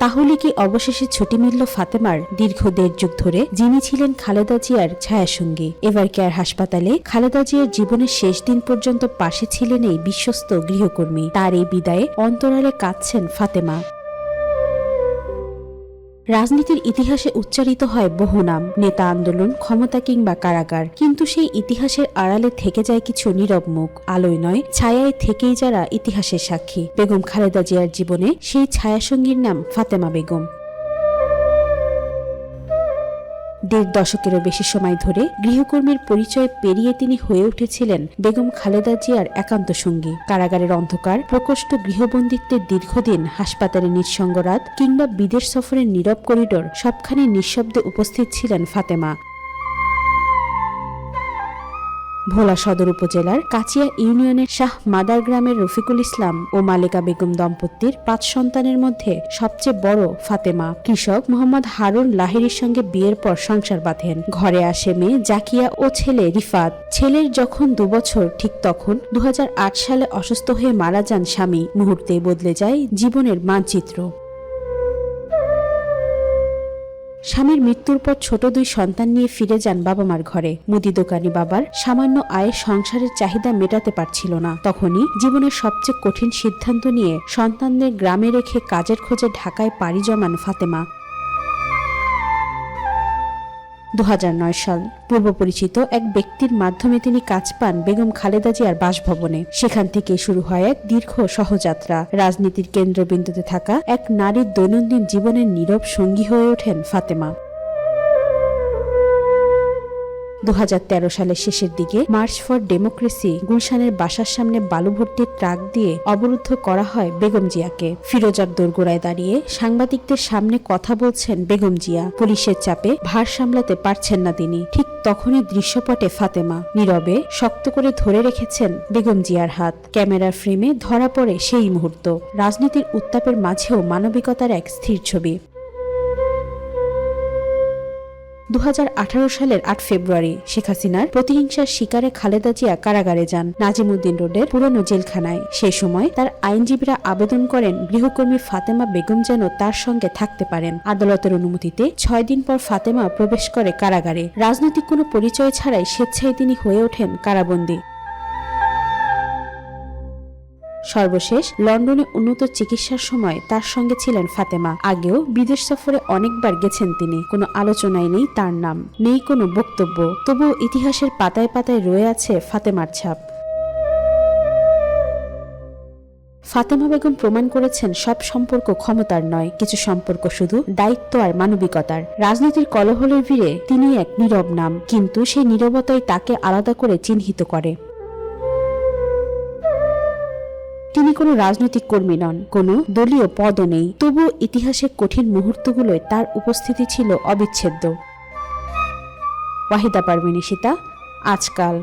তাহলে কি অবশেষে ছুটি মিলল ফাতেমার? দীর্ঘ 1.5 যুগ ধরে যিনি ছিলেন খালেদা জিয়ার ছায়াসঙ্গী, এভার কেয়ার হাসপাতালে খালেদা জিয়ার জীবনের শেষ দিন পর্যন্ত পাশে ছিলেন এই বিশ্বস্ত গৃহকর্মী। তার এই বিদায়ে অন্তরালে কাঁদছেন ফাতেমা। রাজনীতির ইতিহাসে উচ্চারিত হয় বহু নাম, নেতা, আন্দোলন, ক্ষমতা কিংবা কারাগার, কিন্তু সেই ইতিহাসের আড়ালে থেকে যায় কিছু নীরব মুখ। আলোয় নয়, ছায়ায় থেকেই যারা ইতিহাসের সাক্ষী। বেগম খালেদা জিয়ার জীবনে সেই ছায়াসঙ্গীর নাম ফাতেমা বেগম। 1.5 দশকেরও বেশি সময় ধরে গৃহকর্মীর পরিচয় পেরিয়ে তিনি হয়ে উঠেছিলেন বেগম খালেদা জিয়ার একান্ত সঙ্গী। কারাগারের অন্ধকার, প্রকোষ্ঠ গৃহবন্দিত্বের দীর্ঘদিন, হাসপাতালে নিঃসঙ্গ রাত কিংবা বিদেশ সফরের নীরব করিডোর, সবখানে নিঃশব্দে উপস্থিত ছিলেন ফাতেমা। ভোলা সদর উপজেলার কাচিয়া ইউনিয়নের শাহ মাদার গ্রামের রফিকুল ইসলাম ও মালেকা বেগম দম্পতির 5 সন্তানের মধ্যে সবচেয়ে বড় ফাতেমা। কৃষক মোহাম্মদ হারুন লাহিড়ীর সঙ্গে বিয়ের পর সংসার বাঁধেন। ঘরে আসে মেয়ে জাকিয়া ও ছেলে রিফাত। ছেলের যখন 2 বছর, ঠিক তখন 2008 সালে অসুস্থ হয়ে মারা যান স্বামী। মুহূর্তেই বদলে যায় জীবনের মানচিত্র। স্বামীর মৃত্যুর পর ছোট 2 সন্তান নিয়ে ফিরে যান বাবা মার ঘরে। মুদি দোকানি বাবার সামান্য আয়ে সংসারের চাহিদা মেটাতে পারছিল না। তখনই জীবনের সবচেয়ে কঠিন সিদ্ধান্ত নিয়ে সন্তানদের গ্রামে রেখে কাজের খোঁজে ঢাকায় পাড়ি জমান ফাতেমা। 2009 সাল পূর্ব পরিচিত এক ব্যক্তির মাধ্যমে তিনি কাজ পান বেগম খালেদা জিয়ার বাসভবনে। সেখান থেকে শুরু হয় এক দীর্ঘ সহযাত্রা। রাজনীতির কেন্দ্রবিন্দুতে থাকা এক নারীর দৈনন্দিন জীবনের নীরব সঙ্গী হয়ে ওঠেন ফাতেমা। 2013 সালের শেষের দিকে মার্চ ফর ডেমোক্রেসি গুলশানের বাসার সামনে বালু ভর্তি ট্রাক দিয়ে অবরুদ্ধ করা হয় বেগম জিয়াকে। ফিরোজার দোরগোড়ায় দাঁড়িয়ে সাংবাদিকদের সামনে কথা বলছেন বেগম জিয়া। পুলিশের চাপে ভার সামলাতে পারছেন না তিনি। ঠিক তখনই দৃশ্যপটে ফাতেমা নীরবে শক্ত করে ধরে রেখেছেন বেগম জিয়ার হাত। ক্যামেরার ফ্রেমে ধরা পড়ে সেই মুহূর্ত। রাজনীতির উত্তাপের মাঝেও মানবিকতার এক স্থির ছবি। 2018 সালের 8 ফেব্রুয়ারি শেখ হাসিনার প্রতিহিংসার শিকারে খালেদা জিয়া কারাগারে যান, নাজিমুদ্দিন রোডের পুরনো জেলখানায়। সেই সময় তার আইনজীবীরা আবেদন করেন গৃহকর্মী ফাতেমা বেগম যেন তার সঙ্গে থাকতে পারেন। আদালতের অনুমতিতে 6 দিন পর ফাতেমা প্রবেশ করে কারাগারে। রাজনৈতিক কোনো পরিচয় ছাড়াই স্বেচ্ছায় তিনি হয়ে ওঠেন কারাবন্দী। সর্বশেষ লন্ডনে উন্নত চিকিৎসার সময় তার সঙ্গে ছিলেন ফাতেমা। আগেও বিদেশ সফরে অনেকবার গেছেন তিনি। কোনো আলোচনায় নেই তার নাম, নেই কোনো বক্তব্য, তবুও ইতিহাসের পাতায় পাতায় রয়ে আছে ফাতেমার ছাপ। ফাতেমা বেগম প্রমাণ করেছেন সব সম্পর্ক ক্ষমতার নয়, কিছু সম্পর্ক শুধু দায়িত্ব আর মানবিকতার। রাজনীতির কলহলের ভিড়ে তিনি এক নীরব নাম, কিন্তু সেই নীরবতাই তাকে আলাদা করে চিহ্নিত করে। তিনি কোনো রাজনৈতিক কর্মী নন, কোনো দলীয় পদও নেই, তবুও ইতিহাসের কঠিন মুহূর্তগুলোয় তার উপস্থিতি ছিল অবিচ্ছেদ্য। ওয়াহিদা পারভীন ঈশিতা, আজকাল।